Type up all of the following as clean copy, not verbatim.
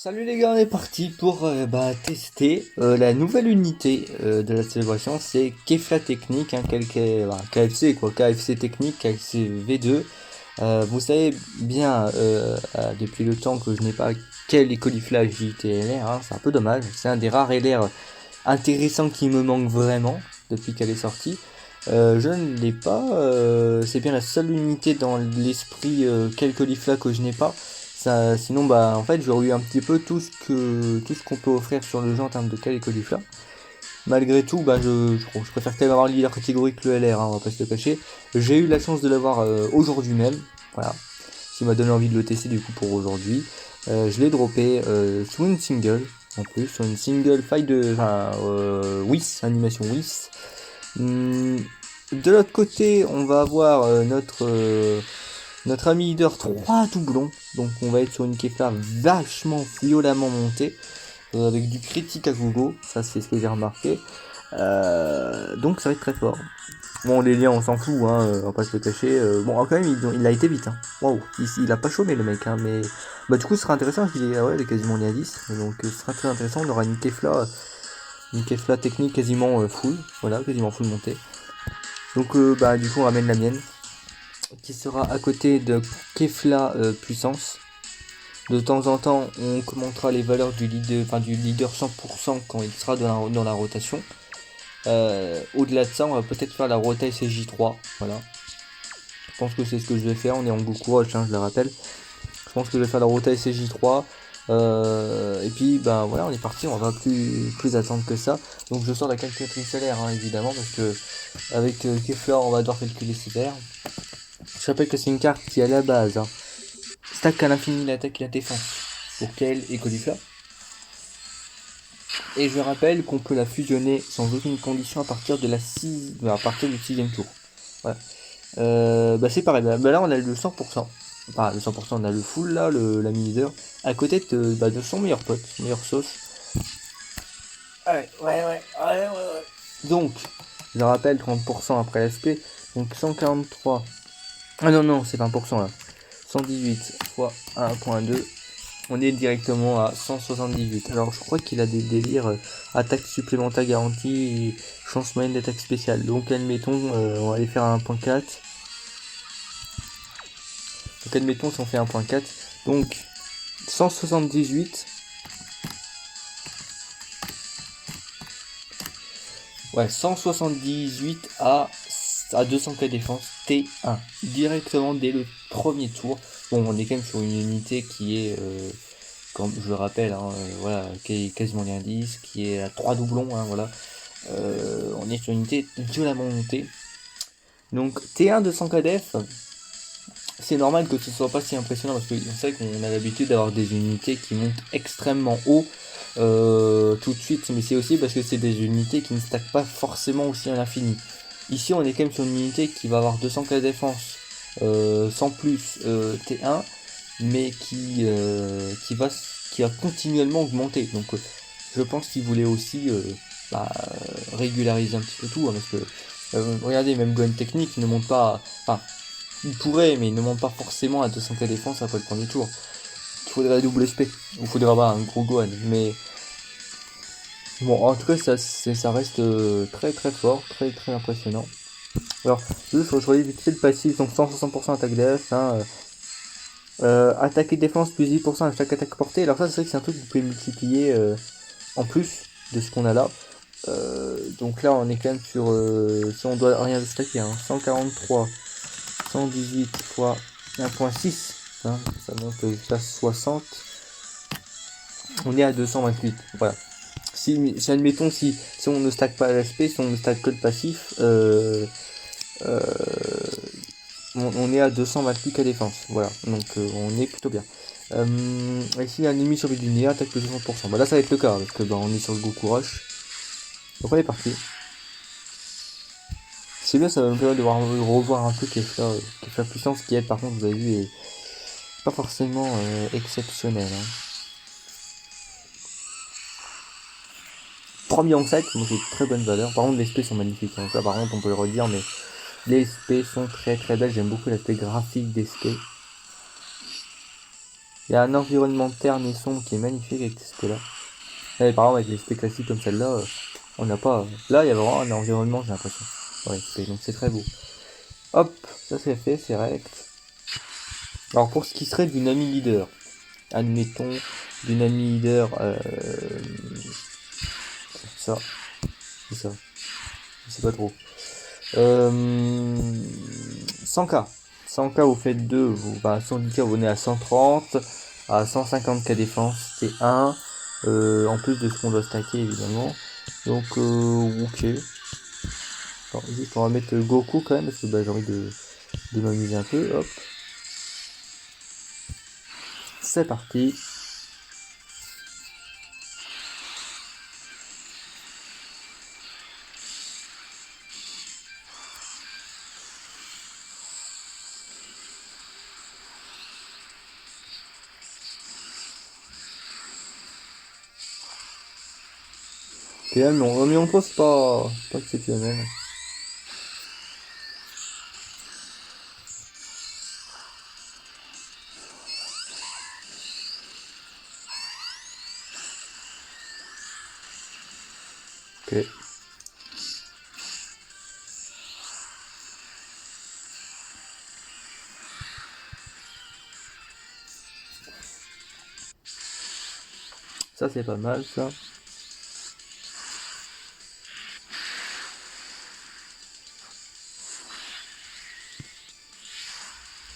Salut les gars, on est parti pour tester la nouvelle unité de la célébration, c'est Kefla Technique, hein, KFC quoi, KFC Technique, KFC V2. Vous savez bien depuis le temps que je n'ai pas quel écoliflage JTLR, hein, c'est un peu dommage, c'est un des rares LR intéressants qui me manque vraiment depuis qu'elle est sortie. Je ne l'ai pas, c'est bien la seule unité dans l'esprit quel colifla que je n'ai pas. Ça, sinon, en fait, j'aurais eu un petit peu tout ce qu'on peut offrir sur le jeu en termes de quel et colifla. Malgré tout, je préfère quand même avoir le leader catégorie que le LR, hein, on va pas se le cacher. J'ai eu la chance de l'avoir aujourd'hui même, voilà. Ce qui m'a donné envie de le tester du coup pour aujourd'hui. Je l'ai droppé sur une single, en plus, sur une single faille Whis, animation Whis. De l'autre côté, on va avoir notre ami leader 3 doublons. Donc on va être sur une Kefla vachement violemment montée. Avec du critique à gogo. Ça c'est ce que j'ai remarqué. Donc ça va être très fort. Bon les liens on s'en fout, hein, on va pas se le cacher. Bon quand même il a été vite. Hein. Waouh, il a pas chômé le mec. Hein, mais du coup ce sera intéressant. Il est quasiment lien 10. Donc ce sera très intéressant. On aura une Kefla technique quasiment full. Voilà, quasiment full montée. Donc du coup on ramène la mienne qui sera à côté de Kefla puissance. De temps en temps on commentera les valeurs du leader 100% quand il sera dans la rotation. Au-delà de ça on va peut-être faire la rota SJ3. Voilà. Je pense que c'est ce que je vais faire. On est en Goku Rush, hein, je le rappelle. Je pense que je vais faire la rota SJ3. Et puis voilà, on est parti, on va plus attendre que ça. Donc je sors la calculatrice salaire, hein, évidemment, parce que avec Kefla on va devoir calculer ses paires. Je rappelle que c'est une carte qui à la base stack à l'infini l'attaque et la défense pour Kael et Caulifla. Et je rappelle qu'on peut la fusionner sans aucune condition à partir du 6ème tour. Voilà. C'est pareil, là on a le 100%. Enfin le 100%, on a le full là, l'ami leader, à côté de son meilleur pote, meilleure sauce. Ouais. Donc, je rappelle 30% après l'aspect, donc 143. Ah non, c'est 20% là. 118 fois 1.2, on est directement à 178. Alors je crois qu'il a des délires attaque supplémentaire garantie et chance moyenne d'attaque spéciale. Donc admettons, on va aller faire 1.4. Donc admettons si on fait 1.4. Donc 178. Ouais, 178 à 200k défense T1 directement dès le premier tour. Bon, on est quand même sur une unité qui est, comme je le rappelle, hein, voilà, qui est quasiment lien 10, qui est à 3 doublons, hein, voilà. On est sur une unité violemment montée. Donc T1 200k def, c'est normal que ce soit pas si impressionnant parce qu'on sait qu'on a l'habitude d'avoir des unités qui montent extrêmement haut tout de suite, mais c'est aussi parce que c'est des unités qui ne stackent pas forcément aussi à l'infini. Ici on est quand même sur une unité qui va avoir 200k de défense sans plus T1, mais qui va continuellement augmenter. Donc je pense qu'il voulait aussi régulariser un petit peu tout, hein, parce que regardez, même Gwen Technique ne monte pas. Enfin, il pourrait, mais il ne monte pas forcément à 200k défense après le premier tour. Il faudrait double SP, ou faudrait avoir un gros Gohan, mais bon, en tout cas, ça reste très très fort, très très impressionnant. Alors, juste, je relis vite fait le passif, donc 160% attaque DF, hein, attaque et défense plus 10% à chaque attaque portée. Alors ça, c'est vrai que c'est un truc que vous pouvez multiplier en plus de ce qu'on a là. Donc là, on est quand même sur, si on doit rien stacker, hein, 143, 118 fois 1.6, hein, ça monte jusqu'à 60. On est à 228, voilà. Si admettons, si on ne stack pas l'aspect, si on ne stack que le passif, on est à 228 à défense, voilà, donc on est plutôt bien. Ici, il y a un ennemi sur le linéaire, attaque plus de 60%. Là, ça va être le cas, parce que on est sur le Goku Rush. Donc on est parti. C'est bien, ça va me permettre de revoir un peu Kefla puissance, qui est, par contre, vous avez vu, est pas forcément exceptionnel. Hein. Premier en 7, donc c'est très bonne valeur. Par contre, les SP sont magnifiques. Hein. Ça, par contre, on peut le redire, mais les SP sont très très belles. J'aime beaucoup l'aspect graphique des SP. Il y a un environnement terne et sombre qui est magnifique avec ces spectacles là. Et par exemple avec les spectacles classiques comme celle-là, on n'a pas. Là il y a vraiment un environnement, j'ai l'impression. Ouais, donc c'est très beau. Hop, ça c'est fait, c'est rect. Alors pour ce qui serait d'une ami leader, admettons d'une ami leader, ça, c'est ça, je sais pas trop. 100K. 100K vous faites 2, vous, bah, 110K vous venez à 130, à 150K défense, c'est 1, en plus de ce qu'on doit stacker évidemment. Donc ok. Alors, juste on va mettre Goku quand même parce que bah, j'ai envie de m'amuser un peu. Hop. C'est parti. Ok, mais en c'est pas exceptionnel. Ok. Ça c'est pas mal ça.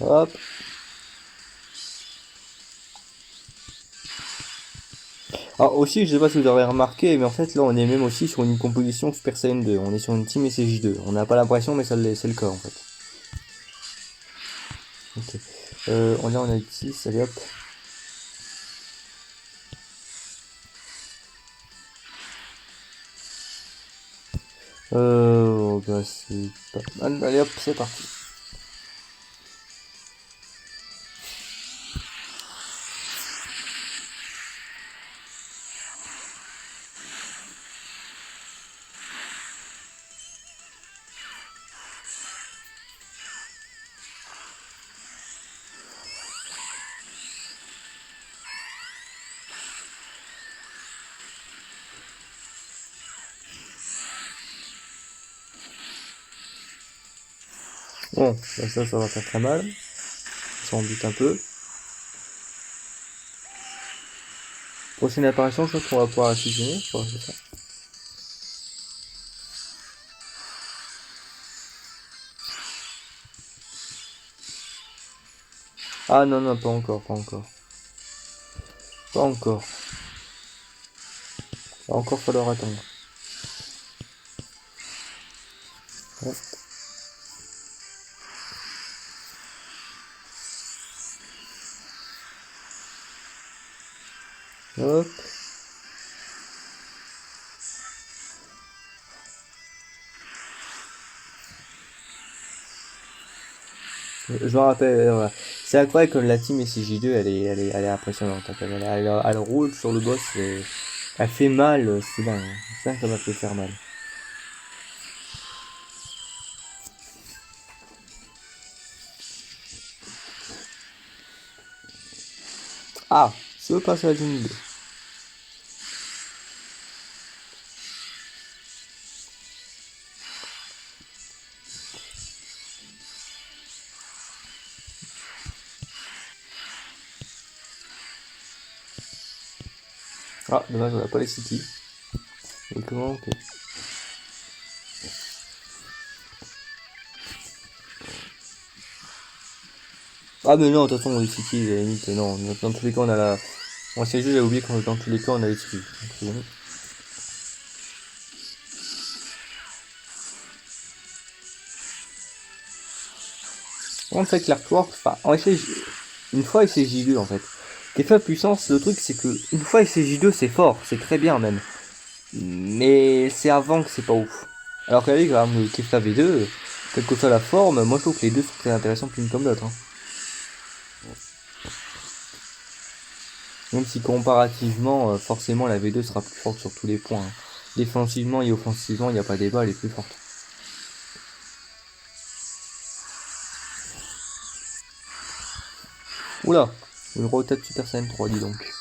Hop. Alors aussi, je sais pas si vous avez remarqué, mais en fait là on est même aussi sur une composition Super Saiyan 2. On est sur une team SJ2. On n'a pas l'impression, mais c'est le cas en fait. Ok. On a 6, allez hop. Bah c'est pas mal. Allez hop, c'est parti. Bon, bah ça va faire très mal. Ça en doute un peu. Prochaine apparition, je pense qu'on va pouvoir fusionner. Je crois, c'est ça. Ah non, non, pas encore, pas encore. Pas encore. Va encore falloir attendre. Hop. Hop. Je me rappelle, voilà. C'est incroyable comme la team SCJ2, elle est impressionnante. Elle roule sur le boss, elle fait mal, c'est dingue. C'est dingue comme elle peut faire mal. Ah, ce passage humide. Ah, dommage, on n'a pas les city. Et comment, ok. Ah, mais non, de toute façon, les city, à la limite, non. Dans tous les cas, on a la. Moi, c'est juste, j'ai oublié que dans tous les cas, on a les city. Donc, c'est bon. En fait, l'Artwork, enfin, en effet, une fois SCJ2, en fait. Kefla puissance, le truc, c'est que une fois SCJ2, c'est fort, c'est très bien même. Mais c'est avant que c'est pas ouf. Alors qu'avec par exemple, le Kefla V2, quelle que soit la forme, moi je trouve que les deux sont très intéressants l'une comme l'autre. Hein. Même si comparativement, forcément la V2 sera plus forte sur tous les points. Hein. Défensivement et offensivement, il n'y a pas débat, elle est plus forte. Oula, Une rota de Super Saiyan 3, dis donc.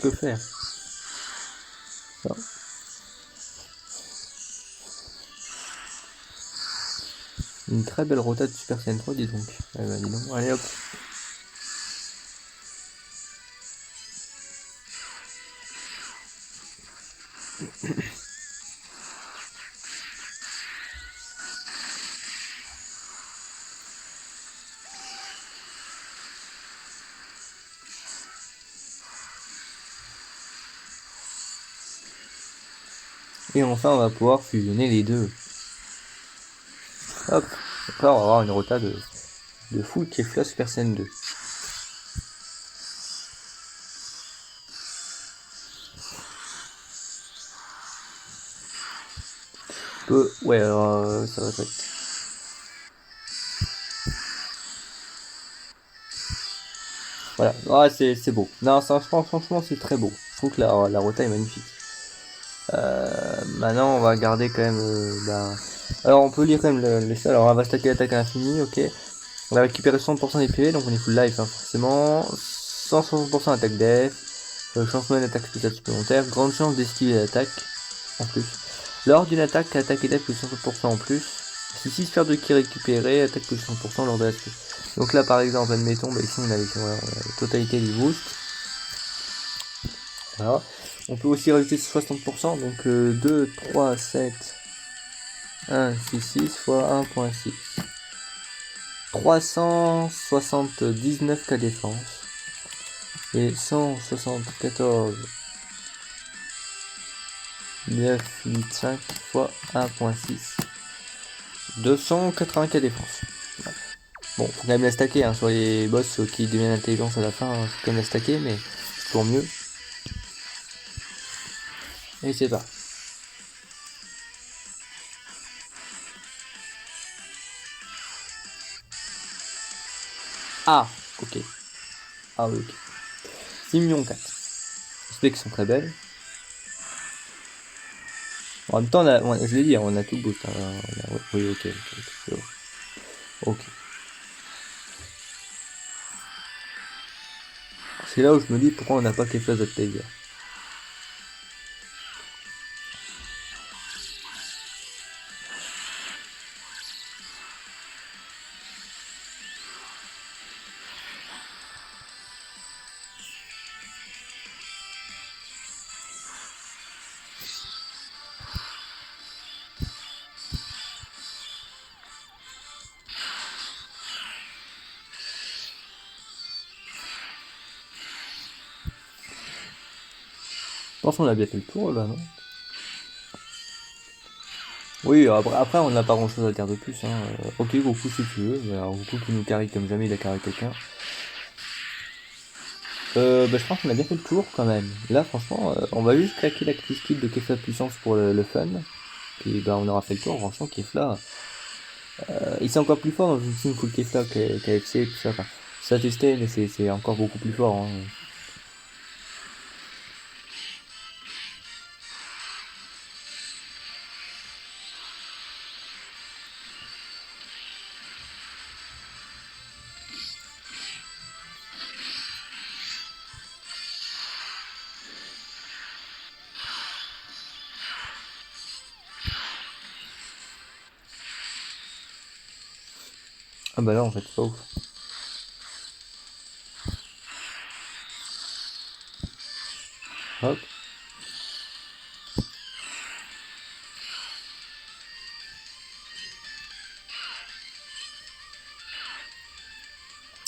Que faire? Ça. Une très belle rota de Super Saiyan 3, dis donc. Eh ben, dis donc. Allez hop. Et enfin, on va pouvoir fusionner les deux. Hop. Après, on va avoir une rota de full Kefla Super Saiyan 2. Ouais, alors ça va être. Voilà, ah, c'est beau. Non, ça, franchement, c'est très beau. Je trouve que la rota est magnifique. Maintenant, on va garder quand même. Alors, on peut lire quand même les ça. Alors, on va stacker l'attaque à l'infini, ok. On va récupérer 60% des PV, donc on est full life, hein, forcément. 160% d'attaque def. Changement d'attaque spéciale supplémentaire. Grande chance d'esquiver l'attaque, en plus. Lors d'une attaque, attaque et def plus 160% en plus. Si 6 sphères de ki récupérées, attaque plus 100% lors de l'aspect. Donc là, par exemple, admettons, ici on a la totalité du boost. Voilà. On peut aussi rajouter 60%, donc 2, 3, 7, 1, 6, 6 fois 1.6. 379 cas défense. Et 174, 9, 8, 5 fois 1.6. 280 cas défense. Bon, faut quand même la stacker, hein, sur les boss qui deviennent intelligence à la fin, faut quand même la stacker, mais c'est toujours mieux. Et c'est pas. Ah, ok. Ah oui, ok. 6 millions 4. Les specs sont très belles. En même temps, je l'ai dit, on a tout boost. Hein, oui, ok. Ok. C'est là où je me dis pourquoi on n'a pas quelque chose de plaisir. Je pense qu'on a bien fait le tour là, non? Oui, après on n'a pas grand chose à dire de plus. Hein. Ok, Goku si tu veux. Alors, Goku qui nous carry comme jamais il a carré quelqu'un. Je pense qu'on a bien fait le tour quand même. Là, franchement, on va juste claquer la petite skill de Kefla puissance pour le fun. Puis on aura fait le tour. Franchement, Kefla, il c'est encore plus fort dans une team full Kefla KFC et tout ça. Enfin, ça a testé, mais c'est encore beaucoup plus fort. Hein. Ah bah là, en fait, c'est pas ouf. Hop.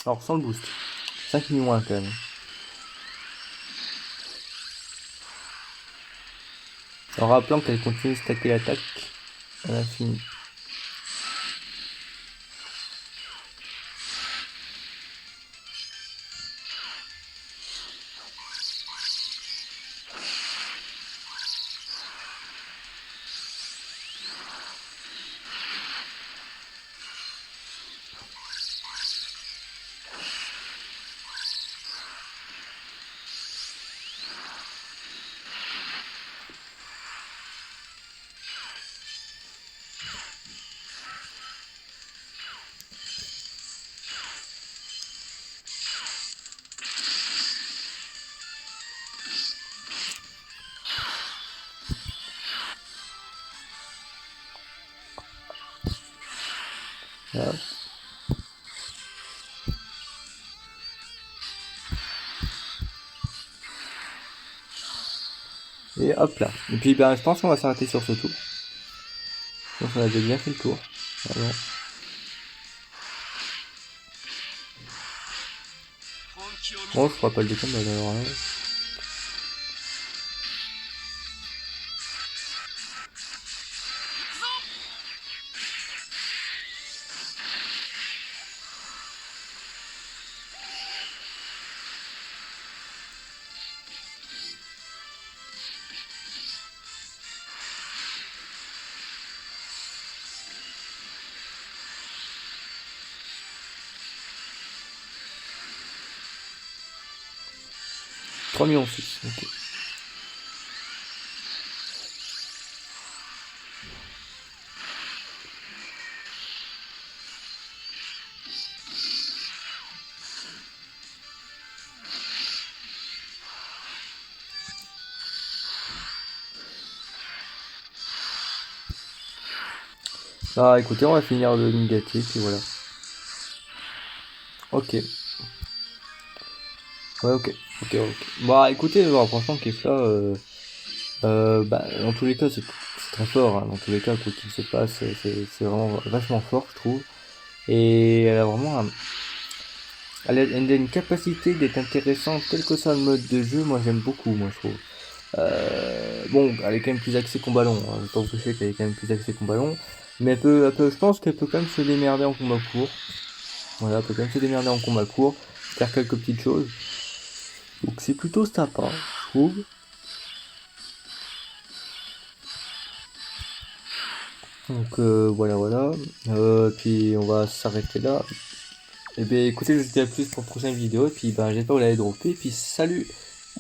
Alors, sans le boost. 5 millions moins quand même. En rappelant qu'elle continue de stacker l'attaque à l'infini. Voilà. Et hop là. Et puis ben, je pense qu'on va s'arrêter sur ce tour. Donc on a déjà bien fait le tour. Vraiment. Bon, je crois pas le déconne alors là. $3,6 millions, ok. Ah écoutez, on va finir le négatif et voilà. Ok. Ouais, ok. Bah écoutez, franchement, Kefla, bah, dans tous les cas, c'est très fort. Hein. Dans tous les cas, quoi qu'il se passe, c'est vraiment vachement fort, je trouve. Et elle a vraiment elle a une capacité d'être intéressante, quel que soit le mode de jeu. Moi, j'aime beaucoup, moi, je trouve. Bon, elle est quand même plus axée combat long. Hein. Je vais pas vous cacher qu'elle est quand même plus axée combat long. Mais je pense qu'elle peut quand même se démerder en combat court. Voilà, elle peut quand même se démerder en combat court. Faire quelques petites choses. Donc c'est plutôt sympa, je trouve. Donc voilà. Puis on va s'arrêter là. Et bien écoutez, je vous dis à plus pour la prochaine vidéo. Et puis ben j'espère que vous l'avez droppé. Et puis salut!